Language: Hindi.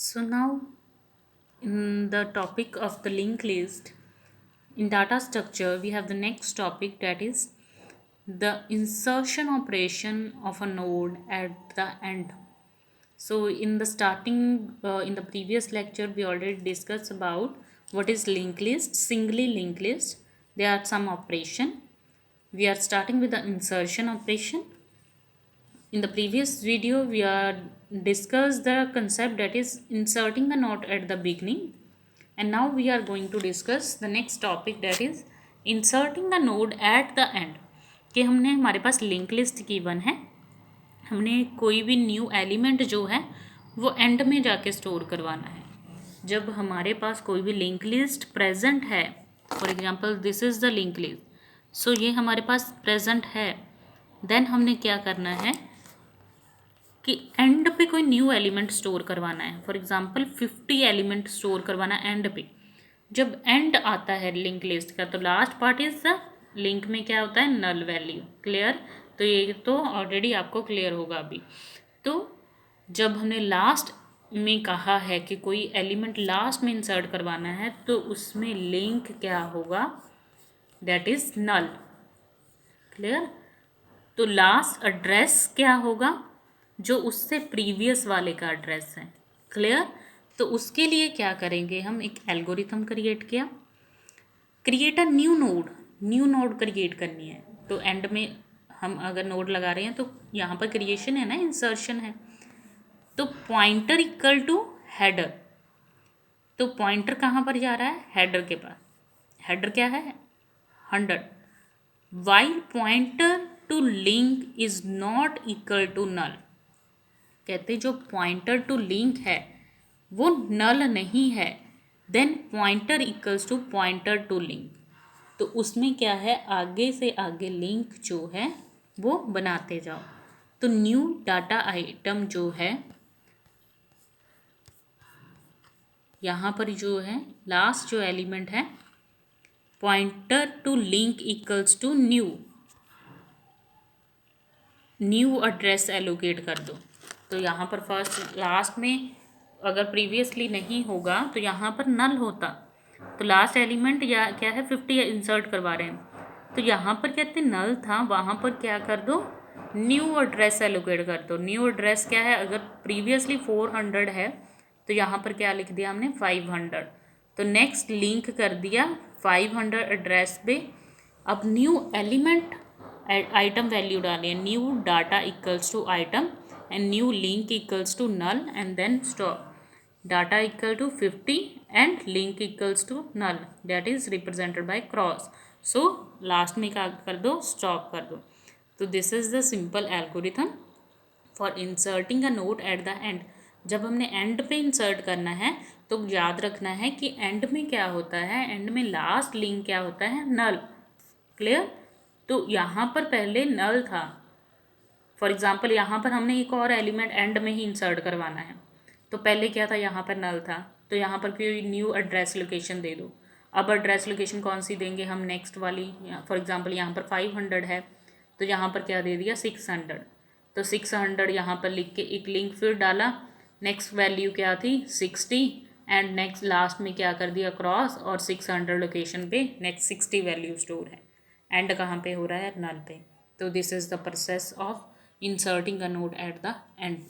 So now in the topic of the linked list in data structure we have the next topic, that is the insertion operation of a node at the end. So in the starting in the previous lecture we already discussed about what is linked list, singly linked list. There are some operation. We are starting with the insertion operation. In the previous video we are discussed the concept, that is inserting the node at the beginning, and now we are going to discuss the next topic, that is inserting the node at the end. कि हमने हमारे पास लिंक लिस्ट गिवन है, हमने कोई भी न्यू एलिमेंट जो है वो एंड में जाके स्टोर करवाना है. जब हमारे पास कोई भी लिंक लिस्ट प्रेजेंट है, for example this is the link list, so ये हमारे पास प्रेजेंट है, देन हमने क्या करना है कि एंड पे कोई न्यू एलिमेंट स्टोर करवाना है. फॉर एग्जांपल 50 एलिमेंट स्टोर करवाना एंड पे. जब एंड आता है लिंक लिस्ट का तो last part is the link में क्या होता है, नल वैल्यू. क्लियर? तो ये तो ऑलरेडी आपको क्लियर होगा अभी. तो जब हमने लास्ट में कहा है कि कोई एलिमेंट लास्ट में इंसर्ट करवाना है तो उसमें लिंक क्या होगा, दैट इज नल. क्लियर? तो लास्ट एड्रेस क्या होगा, जो उससे प्रीवियस वाले का एड्रेस है. क्लियर? तो उसके लिए क्या करेंगे, हम एक एल्गोरिथम क्रिएट किया. Create a new node create करनी है. तो एंड में हम अगर नोड लगा रहे हैं तो यहाँ पर क्रिएशन है ना, इंसर्शन है. तो पॉइंटर इक्वल टू हेडर. तो पॉइंटर कहाँ पर जा रहा है, हेडर के पास. हेडर क्या है, 100. While pointer to link is not equal to null. कहते जो पॉइंटर टू लिंक है वो नल नहीं है, then pointer equals to pointer to link. तो उसमें क्या है, आगे से आगे लिंक जो है वो बनाते जाओ. तो न्यू डाटा आइटम जो है यहाँ पर जो है लास्ट जो एलिमेंट है, pointer to link equals to new address allocate कर दो. तो यहाँ पर फर्स्ट लास्ट में अगर प्रीवियसली नहीं होगा तो यहाँ पर नल होता. तो लास्ट एलिमेंट या क्या है 50 इंसर्ट करवा रहे हैं, तो यहाँ पर कहते नल था, वहाँ पर क्या कर दो, न्यू एड्रेस एलोकेट कर दो. न्यू एड्रेस क्या है, अगर प्रीवियसली 400 है तो यहाँ पर क्या लिख दिया हमने 500. तो नेक्स्ट लिंक कर दिया 500 एड्रेस पे. अब न्यू एलिमेंट आइटम वैल्यू डालिए, new data equals to item and new link equals to null and then stop. Data equal to 50 and link equals to null, that is represented by cross. So last में क्या कर दो, stop कर दो. तो this is the simple algorithm for inserting a node at the end. जब हमने end पे insert करना है तो याद रखना है कि end में क्या होता है, end में last link क्या होता है, null. Clear? तो यहाँ पर पहले null था. फॉर एग्जाम्पल यहाँ पर हमने एक और एलिमेंट एंड में ही इंसर्ट करवाना है, तो पहले क्या था, यहाँ पर नल था, तो यहाँ पर कोई न्यू एड्रेस लोकेशन दे दो. अब एड्रेस लोकेशन कौन सी देंगे हम, नेक्स्ट वाली. फॉर एग्जांपल यहाँ पर 500 है तो यहाँ पर क्या दे दिया 600. तो 600 यहाँ पर लिख के एक लिंक फिर डाला, नेक्स्ट वैल्यू क्या थी 60 एंड नेक्स्ट लास्ट में क्या कर दिया क्रॉस, और 600 लोकेशन पे नेक्स्ट 60 वैल्यू स्टोर है. एंड कहाँ पे हो रहा है, नल पे. तो this is the process of inserting a node at the end.